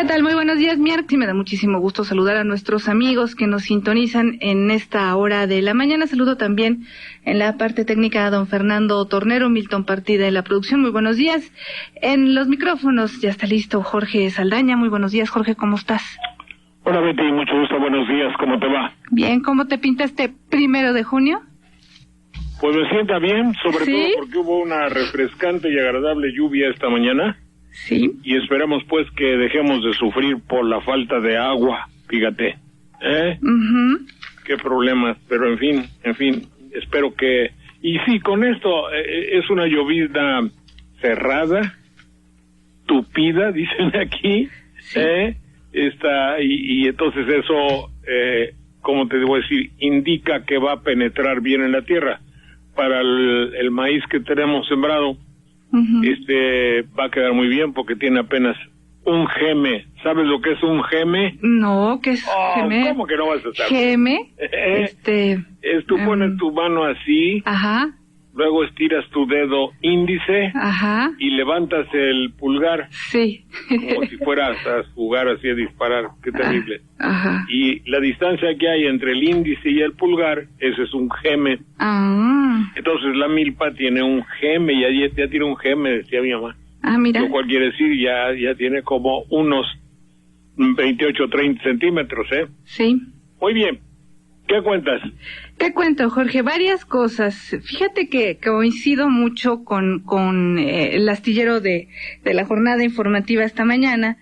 tal? Muy buenos días, miércoles. Me da muchísimo gusto saludar a nuestros amigos que nos sintonizan en esta hora de la mañana. Saludo también en la parte técnica a don Fernando Tornero, Milton Partida en la producción. Muy buenos días. En los micrófonos ya está listo Jorge Saldaña. Muy buenos días, Jorge, ¿cómo estás? Hola, Betty, mucho gusto, buenos días, ¿cómo te va? Bien, ¿cómo te pinta este 1 de junio? Pues me sienta bien, sobre ¿Sí? todo porque hubo una refrescante y agradable lluvia esta mañana. Sí. Y esperamos pues que dejemos de sufrir por la falta de agua, fíjate. Qué problemas, pero en fin, espero que... Y sí, con esto es una llovida cerrada, tupida, dicen aquí, Sí. y entonces eso, como te debo decir, indica que va a penetrar bien en la tierra. Para el maíz que tenemos sembrado, va a quedar muy bien porque tiene apenas un geme. ¿Sabes lo que es un geme? No, ¿qué es geme? ¿Cómo que no vas a saber? Geme. Tú pones tu mano así, Ajá, luego estiras tu dedo índice ajá, y levantas el pulgar sí. como si fueras a jugar así a disparar. Qué terrible. Ajá. Y la distancia que hay entre el índice y el pulgar, ese es un geme. Ah, Entonces la milpa tiene un geme, ya tiene un geme, decía mi mamá. mira. Lo cual quiere decir ya tiene como unos 28 o 30 centímetros, ¿eh? Sí. Muy bien. ¿Qué cuentas? Te cuento, Jorge, varias cosas. Fíjate que coincido mucho con el astillero de la jornada informativa esta mañana,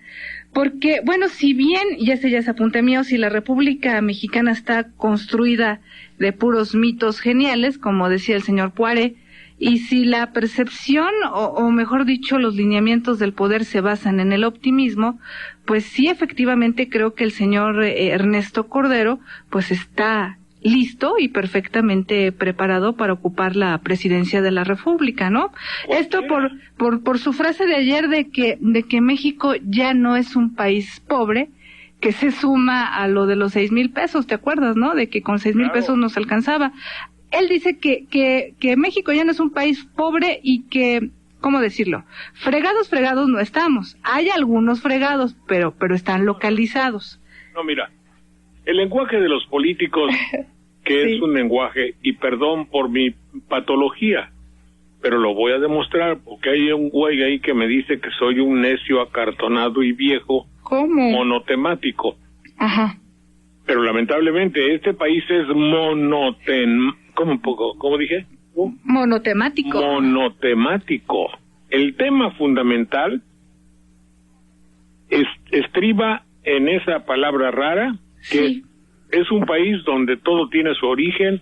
porque, bueno, si bien, ya se apunta mío, si la República Mexicana está construida de puros mitos geniales, como decía el señor Poiré, y si la percepción, o mejor dicho, los lineamientos del poder se basan en el optimismo, pues sí, efectivamente creo que el señor Ernesto Cordero, pues está listo y perfectamente preparado para ocupar la presidencia de la República, ¿no? Esto por su frase de ayer de que México ya no es un país pobre, que se suma a lo de los 6,000 pesos, ¿te acuerdas, no? De que con 6,000 pesos nos alcanzaba. Él dice que México ya no es un país pobre y que, ¿cómo decirlo? Fregados no estamos. Hay algunos fregados, pero están localizados. No, mira, el lenguaje de los políticos, que Sí. es un lenguaje, y perdón por mi patología, pero lo voy a demostrar porque hay un güey ahí que me dice que soy un necio acartonado y viejo, ¿Cómo? monotemático. Ajá. Pero lamentablemente este país es ¿cómo dije? Monotemático. Monotemático. El tema fundamental estriba en esa palabra rara, que Sí. es un país donde todo tiene su origen,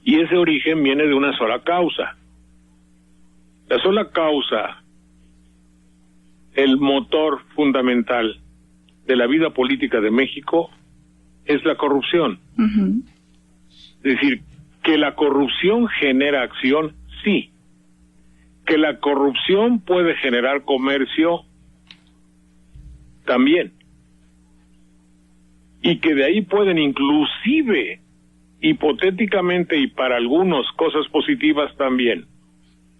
y ese origen viene de una sola causa. La sola causa, el motor fundamental de la vida política de México, es la corrupción. Ujú. Es decir, que la corrupción genera acción, sí. Que la corrupción puede generar comercio, también. Y que de ahí pueden inclusive, hipotéticamente y para algunos, cosas positivas también.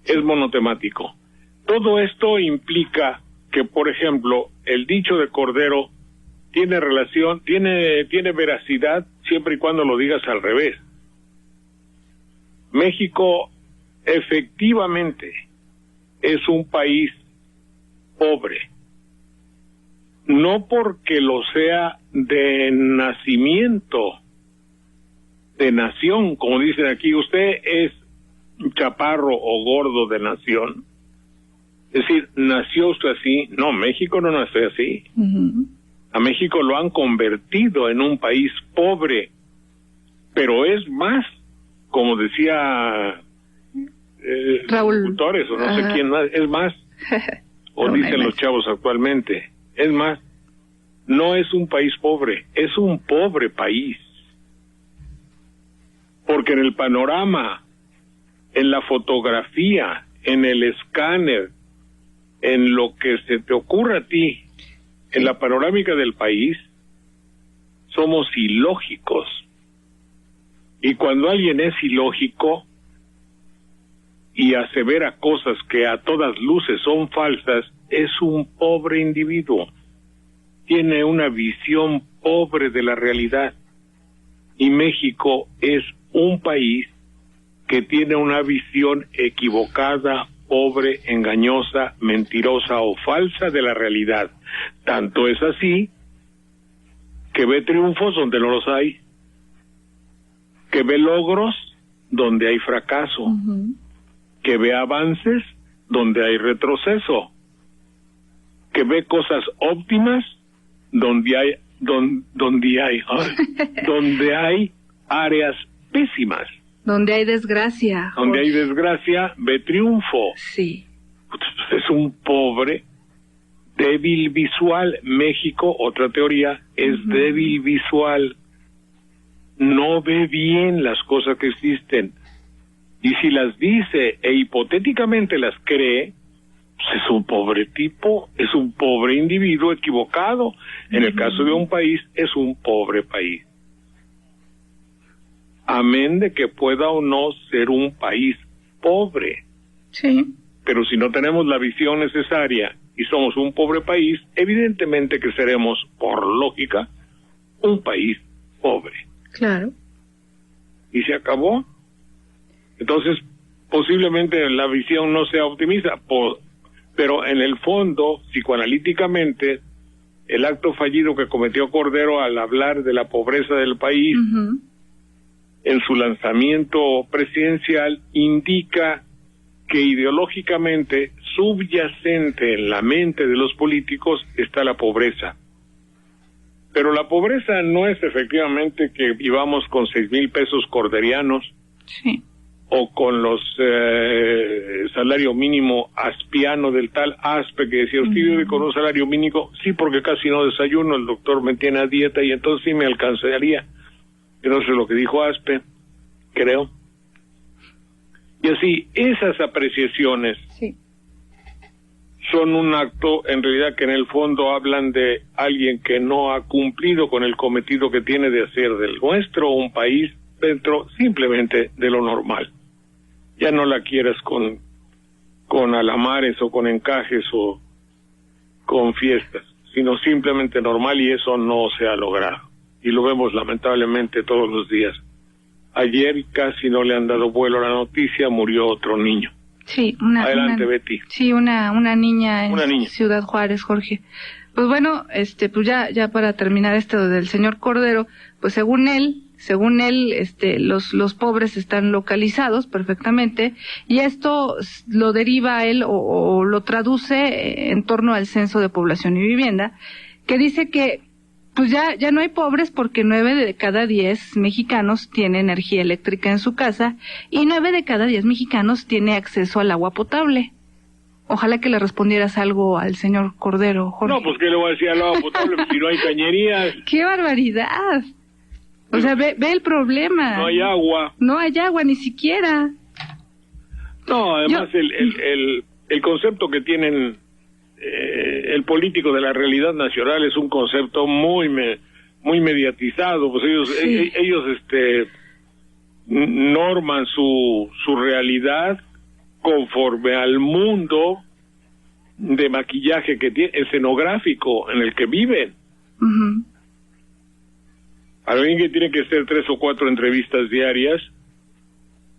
Es monotemático. Todo esto implica que, por ejemplo, el dicho de Cordero tiene relación, tiene veracidad siempre y cuando lo digas al revés. México efectivamente es un país pobre, no porque lo sea de nacimiento, de nación, como dicen aquí, usted es chaparro o gordo de nación, es decir, nació usted así. No, México no nació así. Ujú. A México lo han convertido en un país pobre, pero es más, como decía Raúl Torres, o no sé quién más, es más, o No, dicen no hay los más. chavos actualmente, es más, no es un país pobre, es un pobre país. Porque en el panorama, en la fotografía, en el escáner, en lo que se te ocurra a ti, en la panorámica del país, somos ilógicos. Y cuando alguien es ilógico y asevera cosas que a todas luces son falsas, es un pobre individuo. tiene una visión pobre de la realidad. Y México es un país que tiene una visión equivocada, pobre, engañosa, mentirosa o falsa de la realidad. Tanto es así que ve triunfos donde no los hay, que ve logros donde hay fracaso, que ve avances donde hay retroceso, que ve cosas óptimas donde hay áreas pésimas. Donde hay desgracia. Donde hay desgracia, ve triunfo. Sí. Es un pobre, débil visual. México, otra teoría, es débil visual. No ve bien las cosas que existen. Y si las dice e hipotéticamente las cree, pues es un pobre tipo, es un pobre individuo equivocado. En el caso de un país, es un pobre país. Amén de que pueda o no ser un país pobre. Sí. Pero si no tenemos la visión necesaria y somos un pobre país, evidentemente que seremos, por lógica, un país pobre. Claro. Y se acabó. Entonces, posiblemente la visión no sea optimista, pero en el fondo, psicoanalíticamente, el acto fallido que cometió Cordero al hablar de la pobreza del país, en su lanzamiento presidencial, indica que ideológicamente subyacente en la mente de los políticos está la pobreza. Pero la pobreza no es efectivamente que vivamos con 6,000 pesos corderianos, sí, o con los salario mínimo aspiano del tal Aspe que decía, usted vive con un salario mínimo, sí, porque casi no desayuno, el doctor me tiene a dieta y entonces sí me alcanzaría. Pero eso es lo que dijo Aspe, creo. Y así, esas apreciaciones sí, son un acto, en realidad, que en el fondo hablan de alguien que no ha cumplido con el cometido que tiene de hacer del nuestro un país dentro simplemente de lo normal. Ya no la quieras con alamares o con encajes o con fiestas, sino simplemente normal, y eso no se ha logrado. Y lo vemos lamentablemente todos los días. Ayer casi no le han dado vuelo a la noticia, murió otro niño. Sí, Adelante, Betty. Sí, una niña en Ciudad Juárez, Jorge. Pues bueno, pues ya para terminar esto del señor Cordero, pues según él, los pobres están localizados perfectamente, y esto lo deriva él o lo traduce en torno al Censo de Población y Vivienda, que dice que pues ya no hay pobres porque 9 de cada 10 mexicanos tiene energía eléctrica en su casa y 9 de cada 10 mexicanos tiene acceso al agua potable. Ojalá que le respondieras algo al señor Cordero, Jorge. No, pues ¿qué le voy a decir al agua potable si no hay cañerías? ¡Qué barbaridad! O sea, ve el problema. No hay agua. No hay agua, ni siquiera. No, además el concepto que tienen el político de la realidad nacional es un concepto muy mediatizado. Pues ellos norman su realidad conforme al mundo de maquillaje que tiene, escenográfico en el que viven. Alguien que tiene que hacer 3 o 4 entrevistas diarias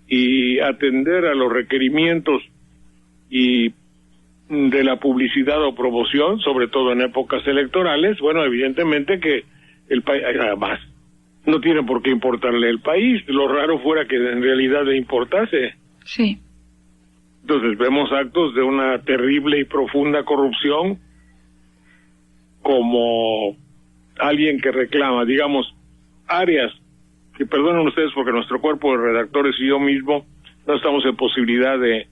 y atender a los requerimientos y de la publicidad o promoción, sobre todo en épocas electorales, bueno, evidentemente que el país, además, no tiene por qué importarle el país, lo raro fuera que en realidad le importase. Sí. Entonces vemos actos de una terrible y profunda corrupción, como alguien que reclama, digamos, áreas, que perdonen ustedes porque nuestro cuerpo de redactores y yo mismo no estamos en posibilidad de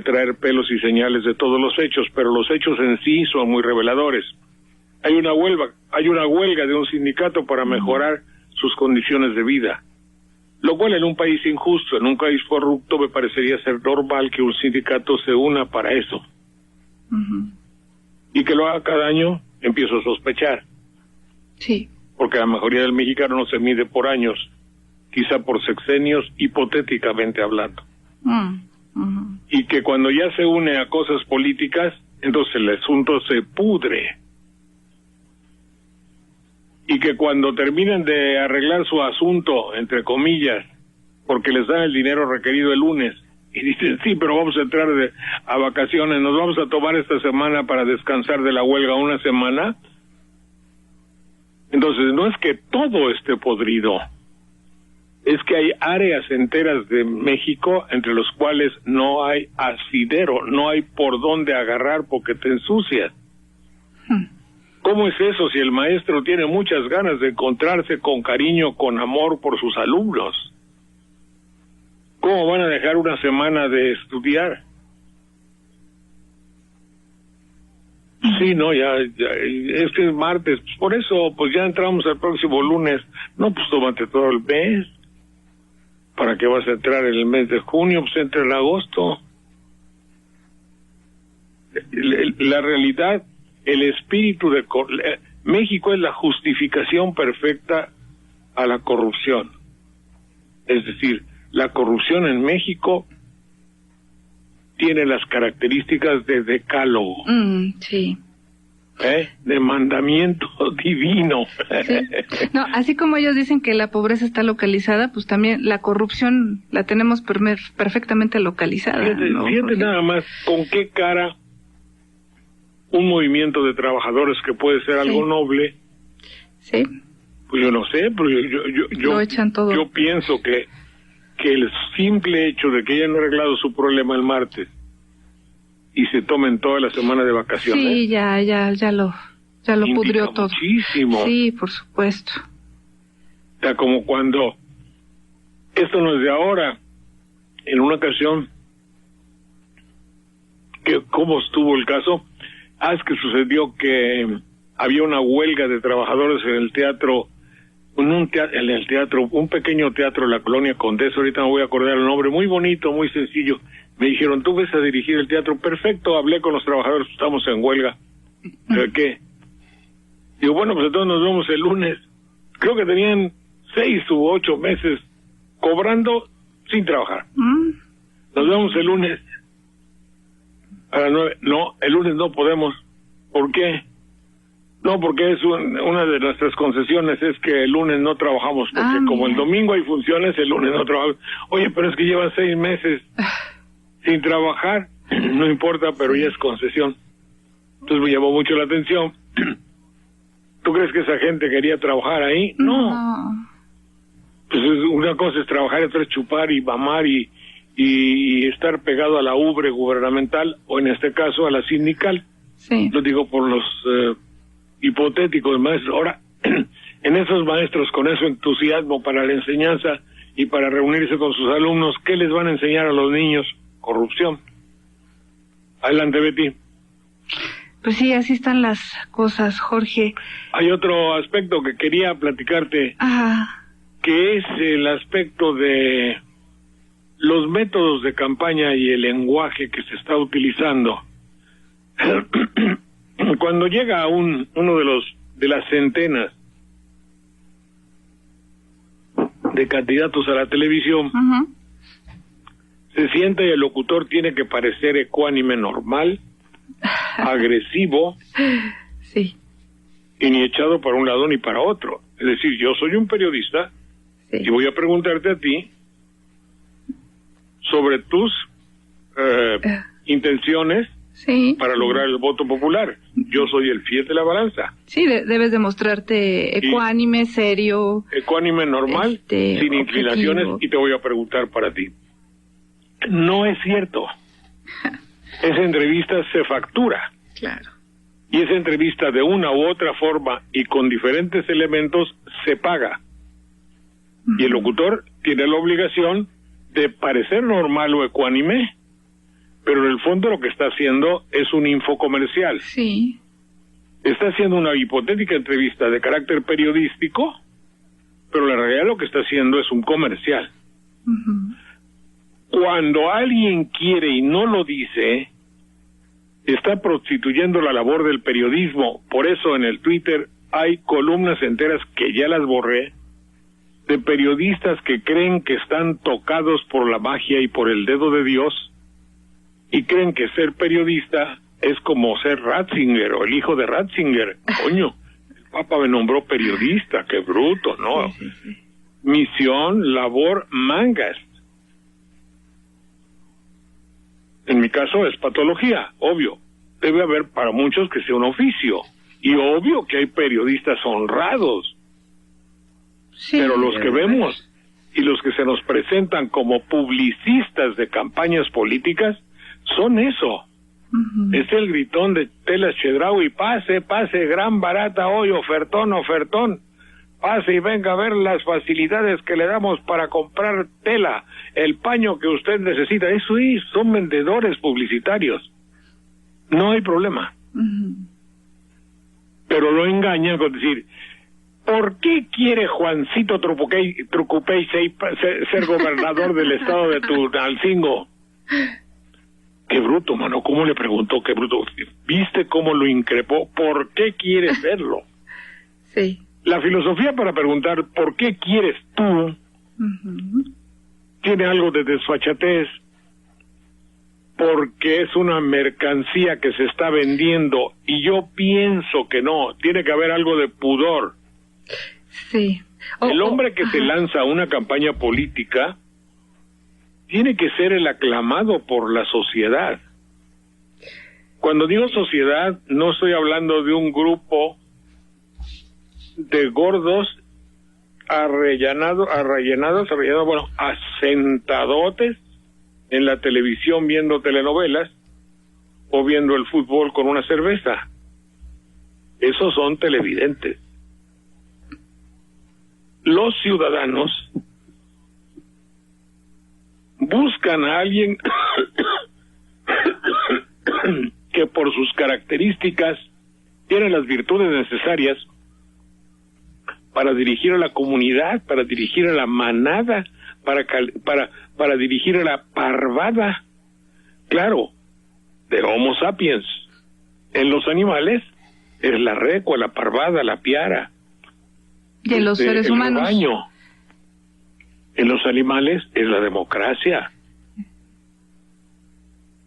traer pelos y señales de todos los hechos, pero los hechos en sí son muy reveladores. Hay una huelga de un sindicato para mejorar sus condiciones de vida, lo cual en un país injusto, en un país corrupto, me parecería ser normal que un sindicato se una para eso. Y que lo haga cada año, empiezo a sospechar. Sí. Porque la mayoría del mexicano no se mide por años, quizá por sexenios, hipotéticamente hablando. Y que cuando ya se une a cosas políticas, entonces el asunto se pudre. y que cuando terminen de arreglar su asunto, entre comillas, porque les dan el dinero requerido el lunes, y dicen, sí, pero vamos a entrar a vacaciones, nos vamos a tomar esta semana para descansar de la huelga una semana. Entonces, no es que todo esté podrido, es que hay áreas enteras de México entre los cuales no hay asidero, no hay por dónde agarrar porque te ensucias. ¿Cómo es eso si el maestro tiene muchas ganas de encontrarse con cariño, con amor por sus alumnos? ¿Cómo van a dejar una semana de estudiar? Sí, no, ya es que es martes, por eso pues ya entramos al próximo lunes. No, pues tómate todo el mes. ¿Para qué vas a entrar en el mes de junio? Pues entra en agosto. La realidad, el espíritu de México es la justificación perfecta a la corrupción. Es decir, la corrupción en México tiene las características de decálogo. Sí. De mandamiento divino. Sí. No, así como ellos dicen que la pobreza está localizada, pues también la corrupción la tenemos perfectamente localizada. Fíjate nada más con qué cara un movimiento de trabajadores que puede ser algo noble. Sí. Pues yo no sé, pero lo echan todo. Yo pienso que el simple hecho de que hayan arreglado su problema el martes y se tomen toda la semana de vacaciones. Sí, ya lo pudrió todo. Muchísimo. Sí, por supuesto. O sea, como cuando, esto no es de ahora, en una ocasión, ¿cómo estuvo el caso? Es que sucedió que había una huelga de trabajadores en el teatro, un pequeño teatro en la colonia Condesa, ahorita me voy a acordar el nombre, muy bonito, muy sencillo. Me dijeron, ¿tú ves a dirigir el teatro? Perfecto, hablé con los trabajadores, estamos en huelga. ¿De qué? Digo, bueno, pues entonces nos vemos el lunes. Creo que tenían 6 u 8 meses cobrando sin trabajar. Nos vemos el lunes a las 9. No, el lunes no podemos. ¿Por qué? No, porque es una de nuestras concesiones es que el lunes no trabajamos, porque como el domingo hay funciones, el lunes no trabajamos. Oye, pero es que llevan 6 meses sin trabajar. No importa, pero ya es concesión. Entonces me llamó mucho la atención. ¿Tú crees que esa gente quería trabajar ahí? No. Pues una cosa es trabajar, otra es chupar y mamar y estar pegado a la ubre gubernamental, o en este caso a la sindical. Sí. Lo digo por los hipotéticos maestros. Ahora, en esos maestros con ese entusiasmo para la enseñanza y para reunirse con sus alumnos, ¿qué les van a enseñar a los niños? Corrupción. Adelante, Betty. Pues sí, así están las cosas, Jorge. Hay otro aspecto que quería platicarte, que es el aspecto de los métodos de campaña y el lenguaje que se está utilizando. Cuando llega uno de las centenas de candidatos a la televisión, se sienta y el locutor tiene que parecer ecuánime, normal, agresivo, sí, y ni echado para un lado ni para otro. Es decir, yo soy un periodista y voy a preguntarte a ti sobre tus intenciones para lograr el voto popular. Yo soy el fiel de la balanza. Sí, debes demostrarte ecuánime, serio. Ecuánime, normal, sin inclinaciones, y te voy a preguntar para ti. No es cierto. Esa entrevista se factura. Claro. Y esa entrevista de una u otra forma y con diferentes elementos se paga. Y el locutor tiene la obligación de parecer normal o ecuánime, pero en el fondo lo que está haciendo es un infocomercial. Sí. Está haciendo una hipotética entrevista de carácter periodístico, pero la realidad lo que está haciendo es un comercial. Cuando alguien quiere y no lo dice, está prostituyendo la labor del periodismo. Por eso en el Twitter hay columnas enteras que ya las borré, de periodistas que creen que están tocados por la magia y por el dedo de Dios, y creen que ser periodista es como ser Ratzinger o el hijo de Ratzinger. Coño, el Papa me nombró periodista, qué bruto, ¿no? Sí. Misión, labor, mangas. En mi caso es patología, obvio. Debe haber para muchos que sea un oficio. Y obvio que hay periodistas honrados. Sí, pero los que vemos y los que se nos presentan como publicistas de campañas políticas son eso. Es el gritón de Telas Chedraui, pase, gran barata hoy, ofertón, pase y venga a ver las facilidades que le damos para comprar tela, el paño que usted necesita. Eso es, son vendedores publicitarios, no hay problema. Pero lo engañan con decir, ¿por qué quiere Juancito Trucupey ser gobernador del estado de Tunalcingo? Qué bruto, mano, ¿cómo le preguntó? Qué bruto. ¿Viste cómo lo increpó? ¿Por qué quiere serlo? Sí. La filosofía para preguntar ¿por qué quieres tú? Tiene algo de desfachatez, porque es una mercancía que se está vendiendo y yo pienso que no, tiene que haber algo de pudor. Sí. El hombre que se lanza a una campaña política tiene que ser el aclamado por la sociedad. Cuando digo sociedad, no estoy hablando de un grupo de gordos asentadotes en la televisión viendo telenovelas o viendo el fútbol con una cerveza. Esos son televidentes. Los ciudadanos buscan a alguien que por sus características tiene las virtudes necesarias para dirigir a la comunidad, para dirigir a la manada, para dirigir a la parvada. Claro, de Homo sapiens. En los animales es la recua, la parvada, la piara. Y en los seres humanos. Rebaño. En los animales es la democracia.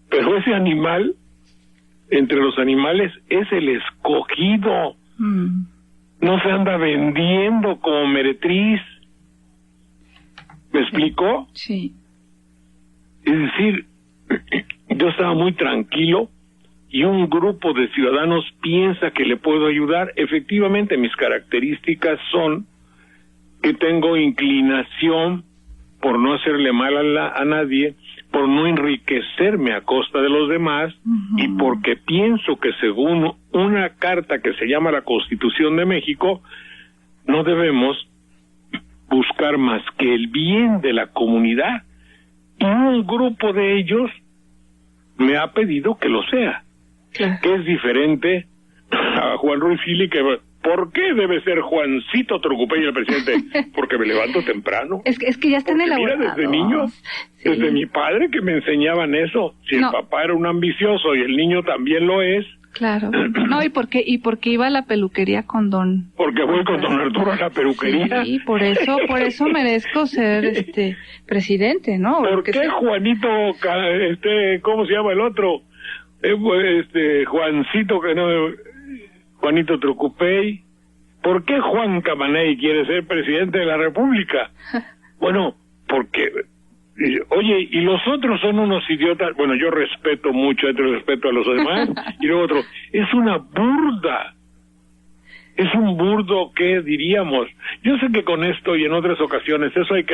Pero ese animal, entre los animales, es el escogido. No se anda vendiendo como meretriz. ¿Me explicó? Sí. Es decir, yo estaba muy tranquilo y un grupo de ciudadanos piensa que le puedo ayudar. Efectivamente, mis características son que tengo inclinación por no hacerle mal a nadie, por no enriquecerme a costa de los demás, y porque pienso que según una carta que se llama la Constitución de México, no debemos buscar más que el bien de la comunidad, y un grupo de ellos me ha pedido que lo sea, que es diferente a Juan Ruiz Gili, que ¿por qué debe ser Juancito Trucupey el presidente? Porque me levanto temprano. Es que ya están elaborados. Mira, desde niño, desde mi padre que me enseñaban eso. Si el papá era un ambicioso y el niño también lo es. Claro. No, y porque iba a la peluquería con don. Porque voy con don Arturo a la peluquería. Sí, por eso merezco ser presidente, ¿no? ¿Por qué Juanito, cómo se llama el otro? Juancito, que no, Juanito Trucupey. ¿Por qué Juan Camaney quiere ser presidente de la República? Bueno, porque, oye, y los otros son unos idiotas. Bueno, yo respeto mucho, respeto a los demás. Y luego otro, es una burda. Es un burdo que diríamos. Yo sé que con esto y en otras ocasiones, eso hay que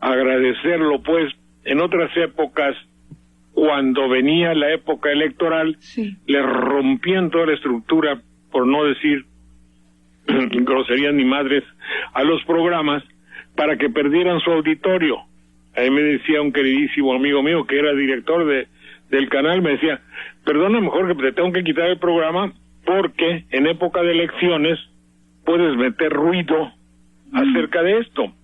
agradecerlo, pues, en otras épocas, cuando venía la época electoral, le rompían toda la estructura, por no decir groserías ni madres, a los programas para que perdieran su auditorio. Ahí me decía un queridísimo amigo mío que era director del canal, me decía, perdona, mejor que te tengo que quitar el programa porque en época de elecciones puedes meter ruido acerca de esto.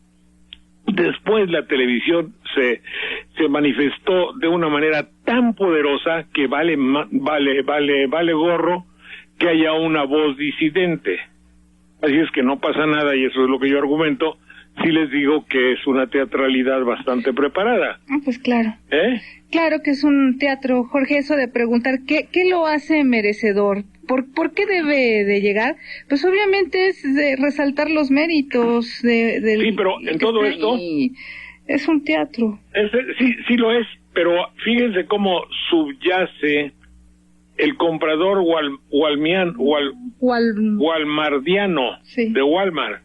Después la televisión se manifestó de una manera tan poderosa que vale gorro que haya una voz disidente. Así es que no pasa nada, y eso es lo que yo argumento, si les digo que es una teatralidad bastante preparada. Pues claro. Claro que es un teatro, Jorge, eso de preguntar ¿qué lo hace merecedor? ¿Por qué debe de llegar? Pues obviamente es de resaltar los méritos del... Sí, pero en todo esto... Es un teatro. Sí lo es, pero fíjense cómo subyace el comprador walmardiano sí. de Walmart.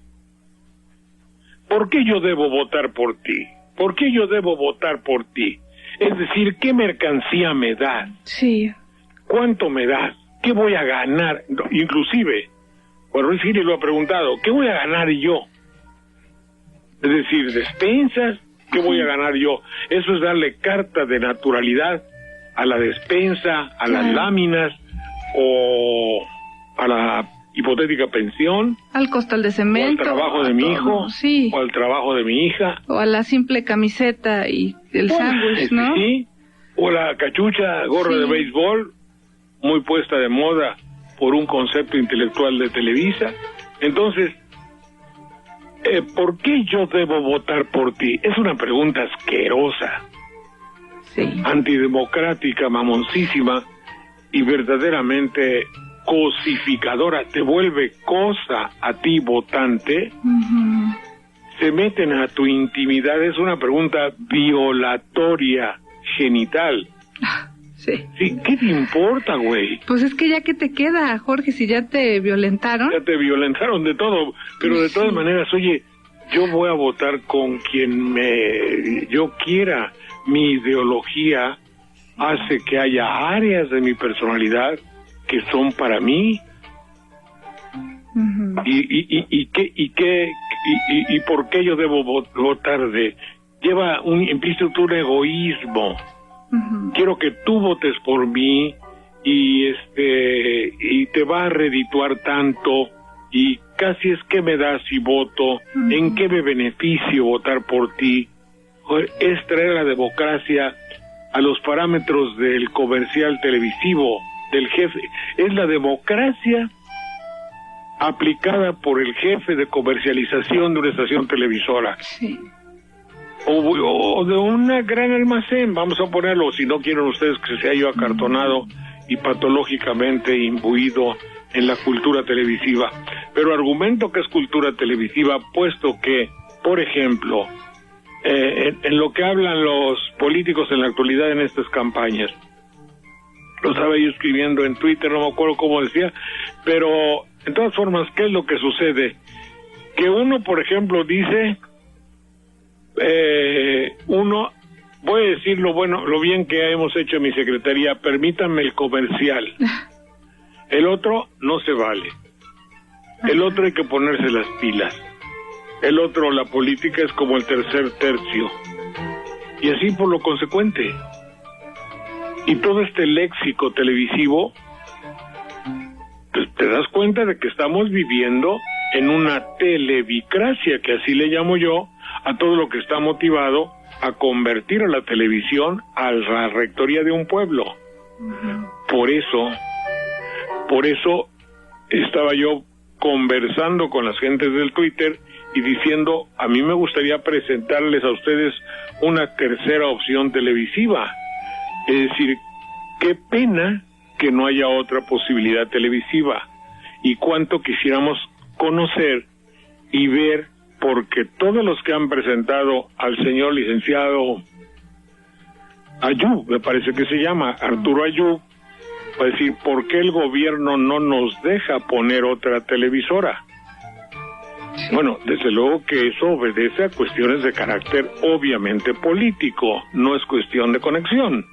¿Por qué yo debo votar por ti? ¿Por qué yo debo votar por ti? Es decir, ¿qué mercancía me das? Sí. ¿Cuánto me das? ¿Qué voy a ganar? Inclusive, bueno, Luis Gili lo ha preguntado, ¿qué voy a ganar yo? Es decir, despensas, ¿qué voy a ganar yo? Eso es darle carta de naturalidad a la despensa, a las láminas o a la hipotética pensión, al costal de cemento, o al trabajo de mi hijo, sí. o al trabajo de mi hija, o a la simple camiseta y el sándwich, ¿no? Sí, o la cachucha, gorra de béisbol, muy puesta de moda por un concepto intelectual de Televisa. Entonces, ¿por qué yo debo votar por ti? Es una pregunta asquerosa, antidemocrática, mamoncísima y verdaderamente cosificadora. Te vuelve cosa a ti, votante. Se meten a tu intimidad. Es una pregunta violatoria genital. Sí, ¿qué te importa, güey? Pues es que ya que te queda, Jorge, si ya te violentaron. Ya te violentaron de todo, pero de todas maneras, oye, yo voy a votar con quien yo quiera. Mi ideología hace que haya áreas de mi personalidad que son para mí. ¿Y por qué yo debo votar implica un egoísmo. Quiero que tú votes por mí y te va a redituar tanto y casi es que me das si voto, en qué me beneficio votar por ti. Es traer la democracia a los parámetros del comercial televisivo, del jefe. Es la democracia aplicada por el jefe de comercialización de una estación televisora. Sí. O de un gran almacén, vamos a ponerlo, si no quieren ustedes que sea yo acartonado y patológicamente imbuido en la cultura televisiva. Pero argumento que es cultura televisiva, puesto que, por ejemplo, en lo que hablan los políticos en la actualidad en estas campañas, lo estaba yo escribiendo en Twitter, no me acuerdo cómo decía, pero en todas formas, ¿qué es lo que sucede? Que uno, por ejemplo, dice... voy a decir lo bien que hemos hecho en mi secretaría, permítanme el comercial. El otro no se vale. El otro hay que ponerse las pilas. El otro, la política es como el tercer tercio. Y así por lo consecuente. Y todo este léxico televisivo, pues te das cuenta de que estamos viviendo en una televicracia, que así le llamo yo, a todo lo que está motivado a convertir a la televisión a la rectoría de un pueblo. Por eso estaba yo conversando con las gentes del Twitter y diciendo, a mí me gustaría presentarles a ustedes una tercera opción televisiva. Es decir, qué pena que no haya otra posibilidad televisiva, y cuánto quisiéramos conocer y ver, porque todos los que han presentado al señor licenciado Ayub, me parece que se llama Arturo Ayub, va a decir, ¿por qué el gobierno no nos deja poner otra televisora? Bueno, desde luego que eso obedece a cuestiones de carácter obviamente político, no es cuestión de conexión.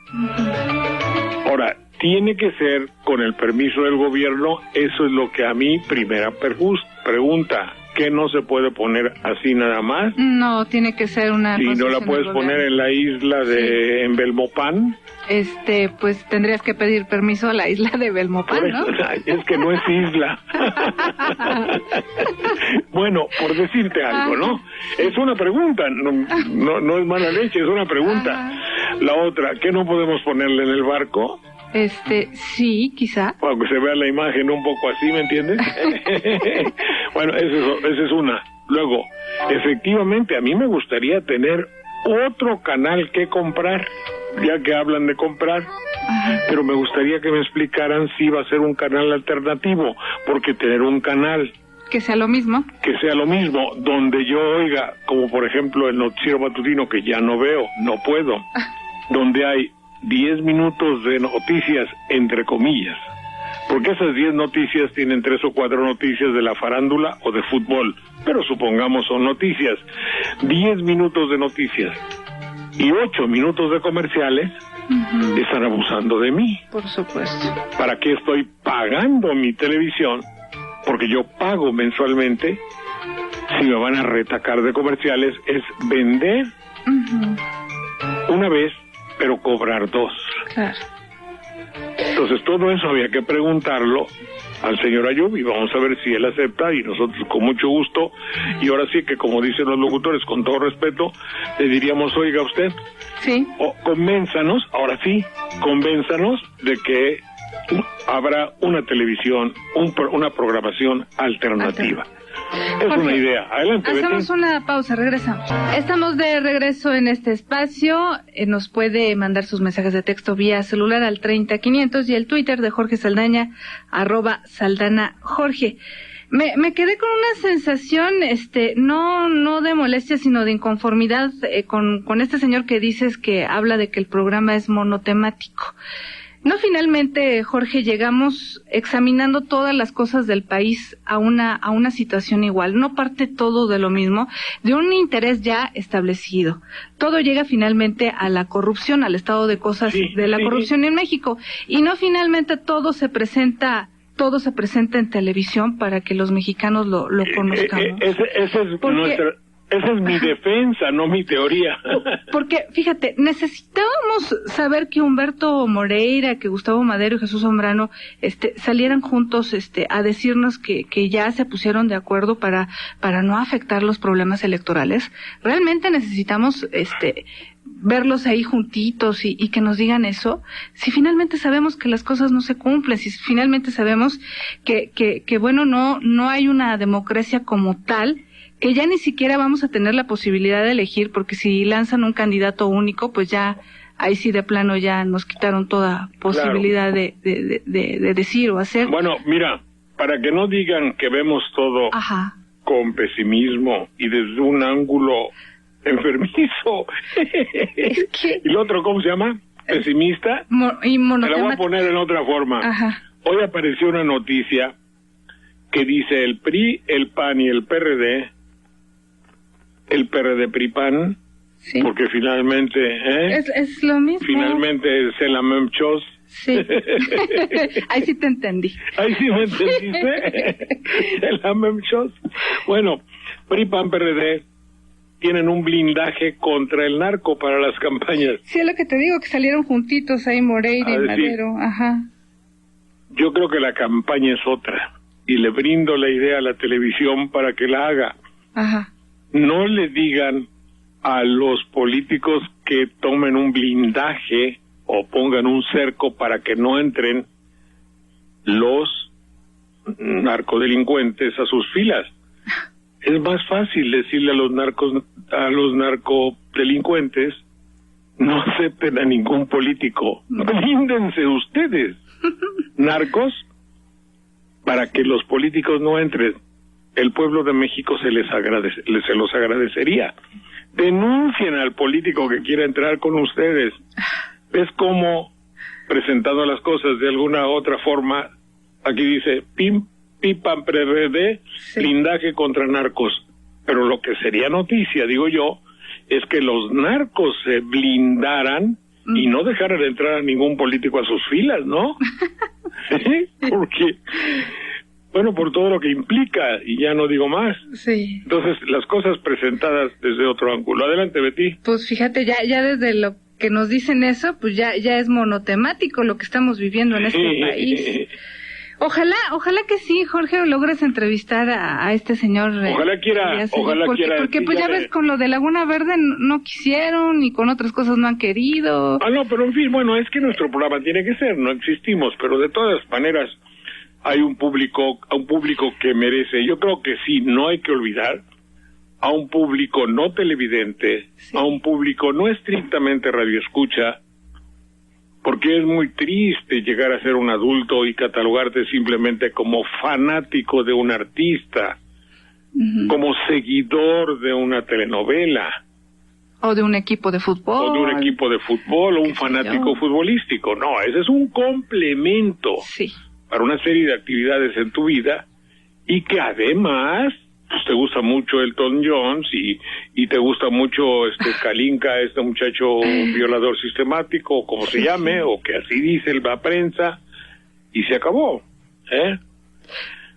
Ahora, tiene que ser con el permiso del gobierno. Eso es lo que a mí, primera pregunta, ¿que no se puede poner así nada más? No, tiene que ser una... Si no la puedes poner en la isla de en Belmopán. Pues tendrías que pedir permiso a la isla de Belmopán, ¿no? Es que no es isla. Bueno, por decirte algo, ¿no? Es una pregunta, no es mala leche, es una pregunta. La otra, ¿qué no podemos ponerle en el barco? Sí, quizá. Para que se vea la imagen un poco así, ¿me entiendes? Bueno, esa es una. Luego, efectivamente, a mí me gustaría tener otro canal que comprar, ya que hablan de comprar. pero me gustaría que me explicaran si va a ser un canal alternativo, porque tener un canal que sea lo mismo, donde yo oiga, como por ejemplo el noticiero matutino, que ya no veo, no puedo, donde hay 10 minutos de noticias, entre comillas, porque esas 10 noticias tienen 3 o 4 noticias de la farándula o de fútbol, pero supongamos son noticias, 10 minutos de noticias y 8 minutos de comerciales. Están abusando de mí. Por supuesto. ¿Para qué estoy pagando mi televisión? Porque yo pago mensualmente. Si me van a retacar de comerciales, es vender una vez, pero cobrar 2. Claro. Entonces todo eso había que preguntarlo al señor Ayub y vamos a ver si él acepta, y nosotros con mucho gusto, y ahora sí que, como dicen los locutores, con todo respeto, le diríamos: oiga usted, sí, convénzanos, ahora sí, convénzanos de que habrá una televisión, una programación alternativa. Es Jorge, una idea. Adelante, hacemos Betty. Una pausa, regresamos. Estamos de regreso en este espacio. Nos puede mandar sus mensajes de texto vía celular al 30500 y el Twitter de Jorge Saldaña, @SaldanaJorge. Me quedé con una sensación, no de molestia, sino de inconformidad con este señor que dices que habla de que el programa es monotemático. No, finalmente, Jorge, llegamos examinando todas las cosas del país a una situación igual. No parte todo de lo mismo, de un interés ya establecido. Todo llega finalmente a la corrupción, al estado de cosas de la corrupción en México. Y no, finalmente todo se presenta en televisión para que los mexicanos lo conozcamos. Esa es mi defensa, no mi teoría. Porque, fíjate, necesitábamos saber que Humberto Moreira, que Gustavo Madero y Jesús Zambrano salieran juntos a decirnos que ya se pusieron de acuerdo para no afectar los problemas electorales. Realmente necesitamos verlos ahí juntitos y que nos digan eso. Si finalmente sabemos que las cosas no se cumplen, si finalmente sabemos que bueno, no hay una democracia como tal, que ya ni siquiera vamos a tener la posibilidad de elegir, porque si lanzan un candidato único, pues ya, ahí sí de plano ya nos quitaron toda posibilidad de decir o hacer. Bueno, mira, para que no digan que vemos todo con pesimismo y desde un ángulo enfermizo. Es que... ¿Y el otro cómo se llama? ¿Pesimista? Y te la voy a poner en otra forma. Hoy apareció una noticia que dice: el PRI, el PAN y el PRD, el PRD PRI-PAN, porque finalmente... Es lo mismo. Finalmente es el amemchos. Sí. Ahí sí te entendí. Ahí sí me entendiste. El amemchos. Bueno, PRI, PAN, PRD tienen un blindaje contra el narco para las campañas. Sí, es lo que te digo, que salieron juntitos ahí Moreira y Madero. Yo creo que la campaña es otra, y le brindo la idea a la televisión para que la haga. No le digan a los políticos que tomen un blindaje o pongan un cerco para que no entren los narcodelincuentes a sus filas. Es más fácil decirle a los narcodelincuentes: no acepten a ningún político, blíndense ustedes, narcos, para que los políticos no entren. El pueblo de México se los agradecería. Denuncien al político que quiera entrar con ustedes. Es como, presentando las cosas de alguna otra forma, aquí dice: PIM, PAN, PRD, blindaje contra narcos. Pero lo que sería noticia, digo yo, es que los narcos se blindaran y no dejaran entrar a ningún político a sus filas, ¿no? Porque... bueno, por todo lo que implica, y ya no digo más. Sí. Entonces, las cosas presentadas desde otro ángulo. Adelante, Betty. Pues fíjate, ya desde lo que nos dicen eso, pues ya es monotemático lo que estamos viviendo en este país. Ojalá que sí, Jorge, logres entrevistar a este señor. Ojalá quiera. Porque pues ya ves, con lo de Laguna Verde no quisieron, y con otras cosas no han querido. No, pero en fin, bueno, es que nuestro programa tiene que ser, no existimos, pero de todas maneras hay un público que merece. Yo creo que sí, no hay que olvidar a un público no televidente, a un público no estrictamente radioescucha, porque es muy triste llegar a ser un adulto y catalogarte simplemente como fanático de un artista, como seguidor de una telenovela. O de un equipo de fútbol. O de un equipo de fútbol, o un fanático futbolístico. No, ese es un complemento para una serie de actividades en tu vida, y que además pues, te gusta mucho Elton John y te gusta mucho Kalinka, este muchacho violador sistemático, o como se llame, o que así dice la prensa, y se acabó, ¿eh?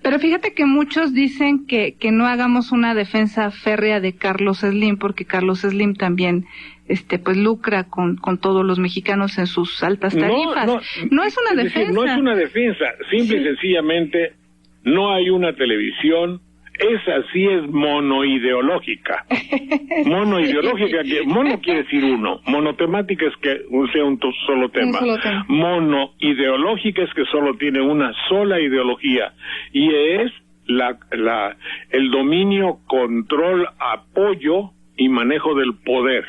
Pero fíjate que muchos dicen que no hagamos una defensa férrea de Carlos Slim, porque Carlos Slim también pues lucra con todos los mexicanos en sus altas tarifas. No es una defensa. Decir, no es una defensa, simple y sencillamente no hay una televisión. Esa sí es monoideológica. Monoideológica, que mono quiere decir uno. Monotemática es que sea un solo tema. Monoideológica es que solo tiene una sola ideología, y es el dominio, control, apoyo y manejo del poder.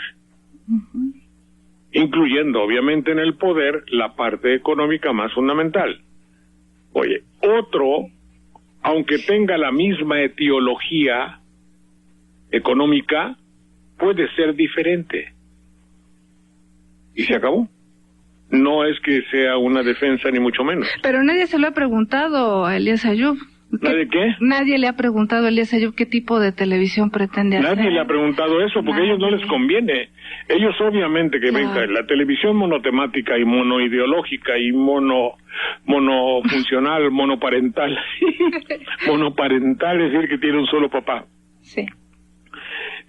Incluyendo, obviamente, en el poder la parte económica más fundamental. Oye, otro, aunque tenga la misma etiología económica, puede ser diferente. Y se acabó. No es que sea una defensa, ni mucho menos. Pero nadie se lo ha preguntado a Elías Ayub. ¿Nadie qué? Nadie le ha preguntado a Elías Ayub qué tipo de televisión pretende hacer. Nadie le ha preguntado eso, porque a ellos no les conviene. Ellos obviamente que venga la televisión monotemática y monoideológica y monofuncional, monoparental. Monoparental es decir que tiene un solo papá. Sí.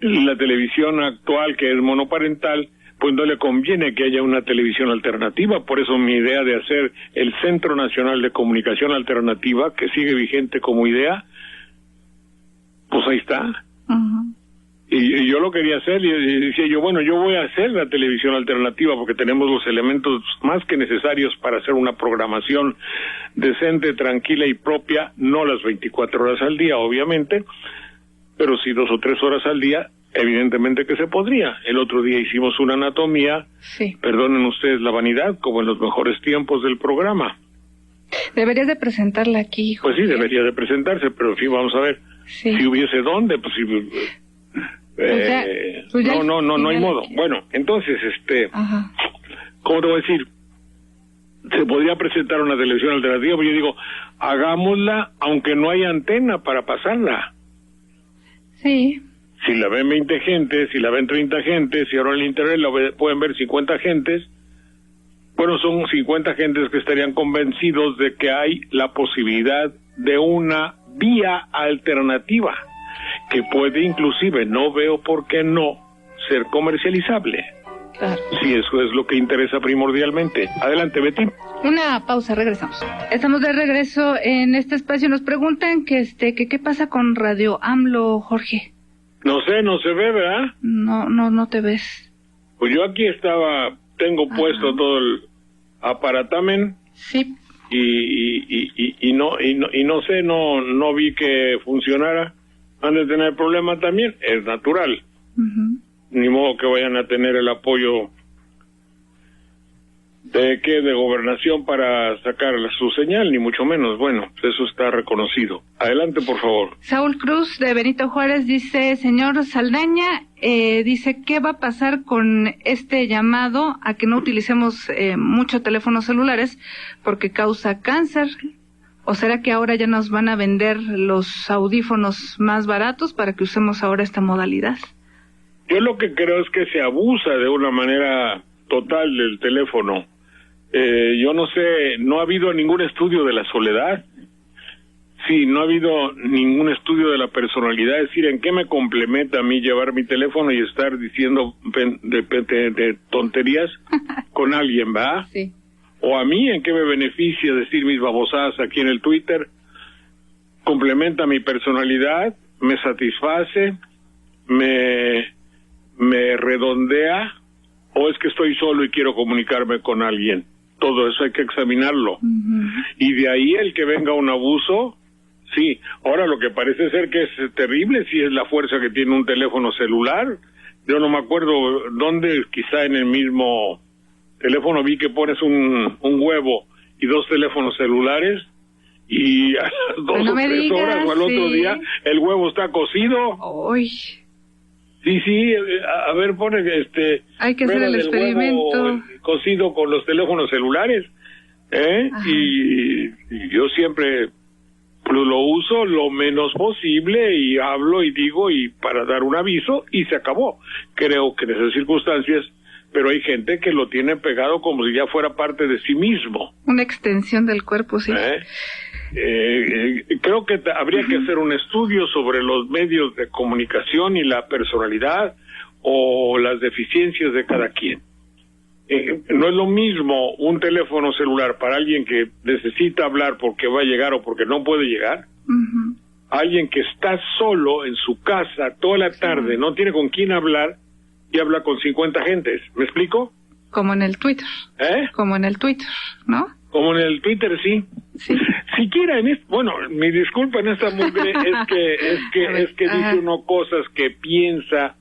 La televisión actual, que es monoparental, pues no le conviene que haya una televisión alternativa. Por eso mi idea de hacer el Centro Nacional de Comunicación Alternativa, que sigue vigente como idea, pues ahí está. Y yo lo quería hacer, y decía yo, bueno, yo voy a hacer la televisión alternativa porque tenemos los elementos más que necesarios para hacer una programación decente, tranquila y propia, no las 24 horas al día, obviamente, pero sí 2 o 3 horas al día, evidentemente que se podría. El otro día hicimos una anatomía, perdonen ustedes la vanidad, como en los mejores tiempos del programa. Deberías de presentarla aquí, Jorge. Pues sí, debería de presentarse, pero en fin, vamos a ver. Si hubiese dónde, pues sí... no hay modo. Bueno, entonces, ¿cómo te voy a decir? Se podría presentar una televisión alternativa, pero yo digo, hagámosla aunque no haya antena para pasarla. Sí. Si la ven 20 gentes, si la ven 30 gentes, si ahora en el internet pueden ver 50 gentes, bueno, son 50 gentes que estarían convencidos de que hay la posibilidad de una vía alternativa, que puede inclusive, no veo por qué no, ser comercializable. Claro. Si eso es lo que interesa primordialmente. Adelante, Betty. Una pausa, regresamos. Estamos de regreso en este espacio. Nos preguntan que qué pasa con Radio AMLO, Jorge. No sé, no se ve, ¿verdad? No te ves. Pues yo aquí tengo puesto todo el aparatamen. Sí. Y no sé, no vi que funcionara. Han de tener problemas también, es natural. Ni modo que vayan a tener el apoyo de gobernación para sacar su señal, ni mucho menos. Bueno, eso está reconocido. Adelante, por favor. Saúl Cruz, de Benito Juárez, dice, señor Saldaña, dice, ¿qué va a pasar con este llamado a que no utilicemos mucho teléfonos celulares porque causa cáncer? ¿O será que ahora ya nos van a vender los audífonos más baratos para que usemos ahora esta modalidad? Yo lo que creo es que se abusa de una manera total del teléfono. Yo no sé, no ha habido ningún estudio de la soledad. Sí, no ha habido ningún estudio de la personalidad. Es decir, ¿en qué me complementa a mí llevar mi teléfono y estar diciendo de tonterías con alguien, ¿va? Sí. O a mí, ¿en qué me beneficia decir mis babosadas aquí en el Twitter? Complementa mi personalidad, me satisface, me redondea, o es que estoy solo y quiero comunicarme con alguien. Todo eso hay que examinarlo. Y de ahí el que venga un abuso, sí. Ahora lo que parece ser que es terrible, si es la fuerza que tiene un teléfono celular. Yo no me acuerdo dónde, quizá en el mismo teléfono vi que pones un huevo y 2 teléfonos celulares y a las 2 no o 3 horas o al otro día el huevo está cocido. Uy. Sí, a ver, pone hay que hacer el experimento. Huevo cocido con los teléfonos celulares, y yo siempre lo uso lo menos posible y hablo y digo y para dar un aviso y se acabó. Creo que en esas circunstancias, pero hay gente que lo tiene pegado como si ya fuera parte de sí mismo. Una extensión del cuerpo, sí. Creo que habría que hacer un estudio sobre los medios de comunicación y la personalidad o las deficiencias de cada quien. No es lo mismo un teléfono celular para alguien que necesita hablar porque va a llegar o porque no puede llegar, alguien que está solo en su casa toda la tarde, no tiene con quién hablar y habla con 50 gentes. ¿Me explico? Como en el Twitter. Como en el Twitter, ¿no? Como en el Twitter, sí. Siquiera bueno, mi disculpa en esta mugre es que dice uno cosas que piensa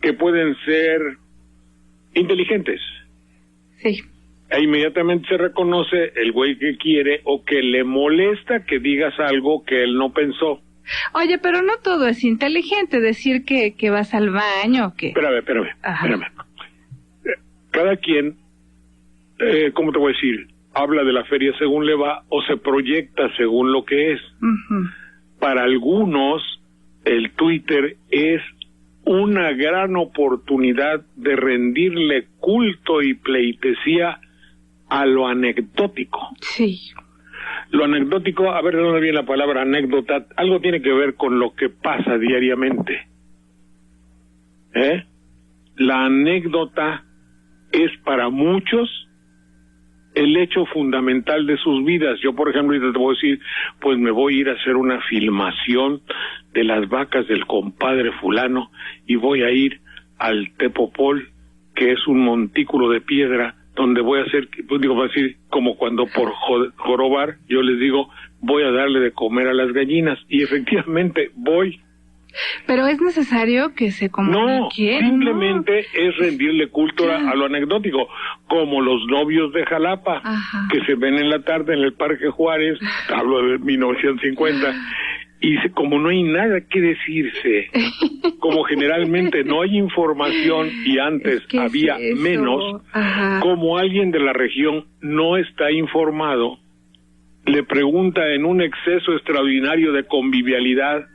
que pueden ser inteligentes. Sí. E inmediatamente se reconoce el güey que quiere o que le molesta que digas algo que él no pensó. Oye, pero no todo es inteligente, decir que vas al baño, que... Espérame. Cada quien, ¿cómo te voy a decir? Habla de la feria según le va o se proyecta según lo que es. Para algunos, el Twitter es una gran oportunidad de rendirle culto y pleitesía a lo anecdótico. Sí. Lo anecdótico, a ver de dónde viene la palabra anécdota, algo tiene que ver con lo que pasa diariamente. La anécdota es para muchos el hecho fundamental de sus vidas. Yo, por ejemplo, ahorita te voy a decir, pues me voy a ir a hacer una filmación de las vacas del compadre fulano y voy a ir al Tepopol, que es un montículo de piedra, donde voy a hacer, pues digo, va a decir, como cuando por jorobar, yo les digo, voy a darle de comer a las gallinas, y efectivamente voy. Pero es necesario que se comunique. No, simplemente es rendirle culto a lo anecdótico, como los novios de Jalapa, que se ven en la tarde en el Parque Juárez, hablo de 1950, y como no hay nada que decirse, como generalmente no hay información y antes había menos, como alguien de la región no está informado, le pregunta en un exceso extraordinario de convivialidad,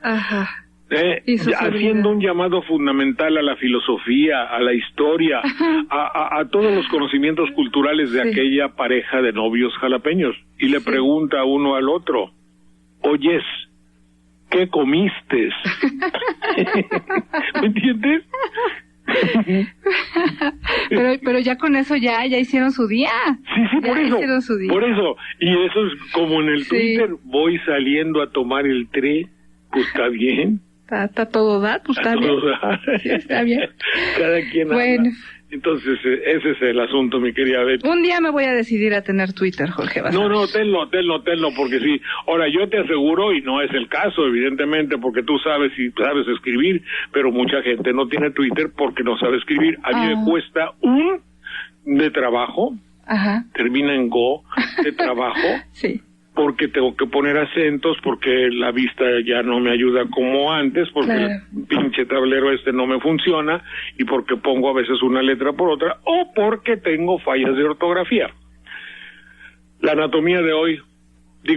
haciendo un llamado fundamental a la filosofía, a la historia, a todos los conocimientos culturales de aquella pareja de novios jalapeños, y le pregunta uno al otro, oyes, ¿qué comiste? ¿Me entiendes? pero ya con eso ya hicieron su día. Sí, por eso. Y eso es como en el Twitter, voy saliendo a tomar el tren, pues está bien. Está todo dar, pues está bien. Sí, está bien. Cada quien bueno. habla. Entonces, ese es el asunto, mi querida Betty. Un día me voy a decidir a tener Twitter, Jorge. No, tenlo, porque sí. Ahora, yo te aseguro, y no es el caso, evidentemente, porque tú sabes escribir, pero mucha gente no tiene Twitter porque no sabe escribir. A mí me cuesta de trabajo, termina en go, de trabajo. Sí. Porque tengo que poner acentos, porque la vista ya no me ayuda como antes, porque el pinche tablero no me funciona, y porque pongo a veces una letra por otra, o porque tengo fallas de ortografía. La anatomía de hoy, el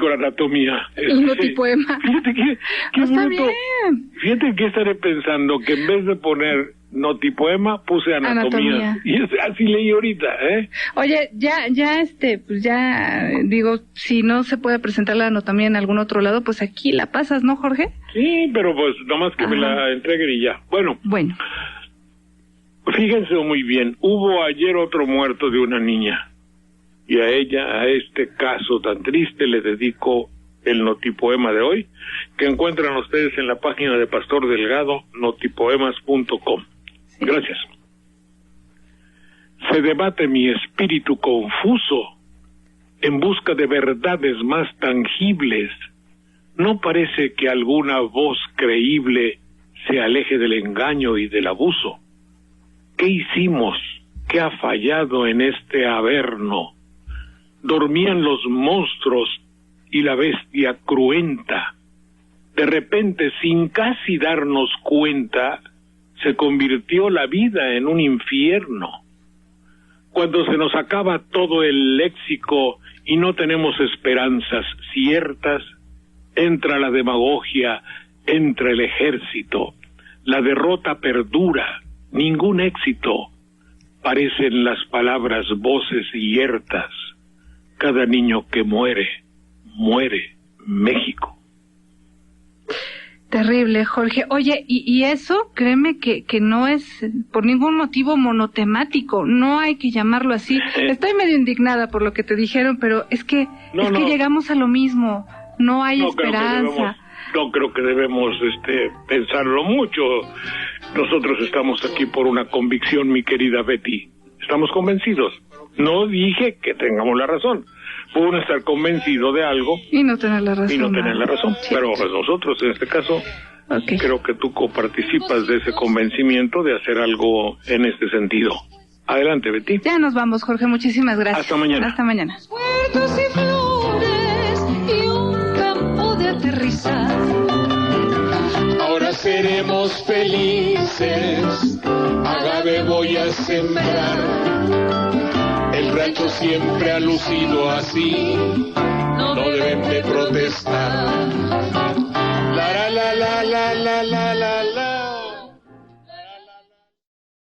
notipoema. Fíjate que está bien. Fíjate que estaré pensando que en vez de poner notipoema, puse anatomía. Y así leí ahorita, Oye, pues ya, digo, si no se puede presentar la anatomía en algún otro lado, pues aquí la pasas, ¿no, Jorge? Sí, pero pues nomás que me la entreguen y ya. Bueno. Fíjense muy bien, hubo ayer otro muerto de una niña. Y a este caso tan triste, le dedico el notipoema de hoy, que encuentran ustedes en la página de Pastor Delgado, notipoemas.com. Sí. Gracias. Se debate mi espíritu confuso en busca de verdades más tangibles. ¿No parece que alguna voz creíble se aleje del engaño y del abuso? ¿Qué hicimos ¿qué ha fallado en este averno? Dormían los monstruos y la bestia cruenta. De repente, sin casi darnos cuenta, se convirtió la vida en un infierno. Cuando se nos acaba todo el léxico y no tenemos esperanzas ciertas, entra la demagogia, entra el ejército. La derrota perdura, ningún éxito. Parecen las palabras voces hiertas. Cada niño que muere, muere México. Terrible, Jorge. Oye, y eso, créeme que no es por ningún motivo monotemático, no hay que llamarlo así. Estoy medio indignada por lo que te dijeron, pero es que llegamos a lo mismo, no hay esperanza. No creo que debemos pensarlo mucho. Nosotros estamos aquí por una convicción, mi querida Betty. Estamos convencidos. No dije que tengamos la razón. Puede uno estar convencido de algo y no tener la razón. Sí. Pero nosotros, en este caso, creo que tú coparticipas de ese convencimiento de hacer algo en este sentido. Adelante, Betty. Ya nos vamos, Jorge. Muchísimas gracias. Hasta mañana. Hasta mañana. Puertos y flores y un campo de aterrizar. Ahora seremos felices. Agave voy a sembrar. El rancho siempre ha lucido así, no deben de protestar.